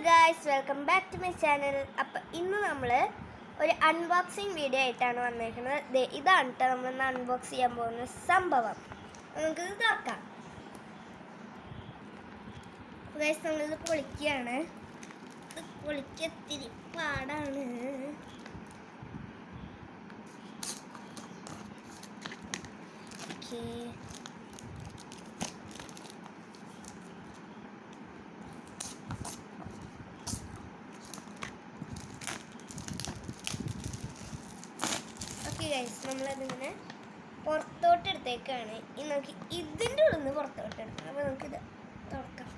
Guys, welcome back to my channel. അപ്പം ഇന്ന് നമ്മൾ ഒരു അൺബോക്സിങ് വീഡിയോ ആയിട്ടാണ് വന്നേക്കുന്നത്. ഇതാണ് കേട്ടോ നമ്മളിന്ന് അൺബോക്സ് ചെയ്യാൻ പോകുന്ന സംഭവം. നമുക്കിത് തുറക്കാം. ഗായ്സ്, നമ്മളിത് പൊളിക്കുകയാണ്. ഇത് പൊളിക്കത്തിരി പാടാണ്. ഓക്കേ, ഗൈസ്, നമ്മളതിങ്ങനെ പുറത്തോട്ട് എടുത്തേക്കാണ്. ഇനി നമുക്ക് ഇതിൻ്റെ ഉള്ളിൽ നിന്ന് പുറത്തോട്ട് എടുക്കാം. അപ്പോൾ നമുക്കിത് തുറക്കാം.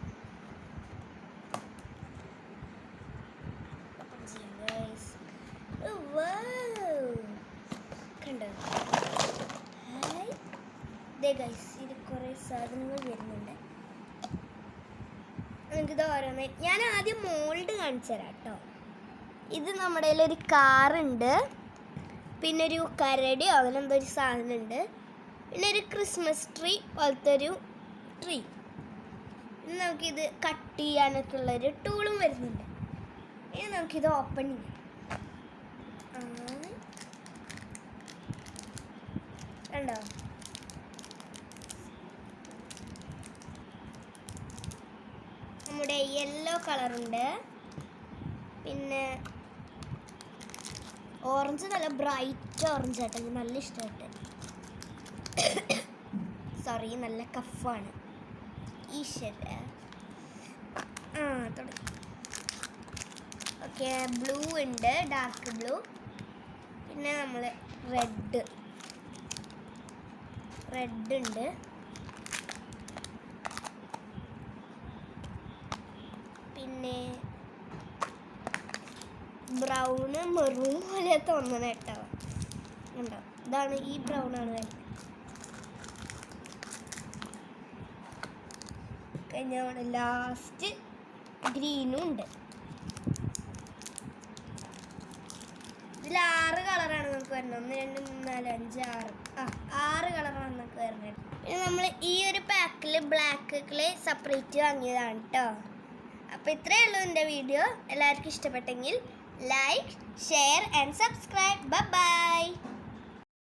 കണ്ടോ? ഗൈസ്, ഇത് കുറേ സാധനങ്ങൾ വരുന്നുണ്ട്. നമുക്കിത് ഓരോന്ന് ഞാൻ ആദ്യം മോൾഡ് കാണിച്ചു തരാം കേട്ടോ. ഇത് നമ്മുടെ കയ്യിലൊരു കാറുണ്ട്, പിന്നെ ഒരു കരടിയോ അങ്ങനെന്തോ ഒരു സാധനമുണ്ട്, പിന്നെ ഒരു ക്രിസ്മസ് ട്രീ പോലത്തെ ഒരു ട്രീ. പിന്നെ നമുക്കിത് കട്ട് ചെയ്യാനൊക്കെ ഉള്ളൊരു ടൂളും വരുന്നുണ്ട്. ഇനി നമുക്കിത് ഓപ്പൺ ചെയ്യാം. കണ്ടോ? നമ്മുടെ യെല്ലോ കളറുണ്ട്, പിന്നെ ഓറഞ്ച്, നല്ല ബ്രൈറ്റ് ഓറഞ്ച് ആട്ടോ. എനിക്ക് നല്ല ഇഷ്ടമായിട്ട്. സോറി, നല്ല കഫാണ്. ഈശ്വര. തുടങ്ങി. ഓക്കെ, ബ്ലൂ ഉണ്ട്, ഡാർക്ക് ബ്ലൂ. പിന്നെ നമ്മൾ റെഡ് ഉണ്ട്. പിന്നെ ബ്രൗണ് മെറൂൺ പോലെ തോന്നണ കേട്ടോ. ഉണ്ടോ? ഇതാണ്, ഈ ബ്രൗണാണ് വരുന്നത്. കഴിഞ്ഞ ലാസ്റ്റ് ഗ്രീനും ഉണ്ട്. ഇതിൽ 6 കളറാണ് നമുക്ക് വരുന്നത്. 1 2 3 4 5 6 കളറാണ് നമുക്ക് വരുന്നത്. പിന്നെ നമ്മൾ ഈ ഒരു പാക്കിൽ ബ്ലാക്ക് ക്ലേ സെപ്പറേറ്റ് വാങ്ങിയതാണ് കേട്ടോ. അപ്പോൾ ഇത്രയേ ഉള്ളൂ എൻ്റെ വീഡിയോ. എല്ലാവർക്കും ഇഷ്ടപ്പെട്ടെങ്കിൽ like, share and subscribe. Bye bye.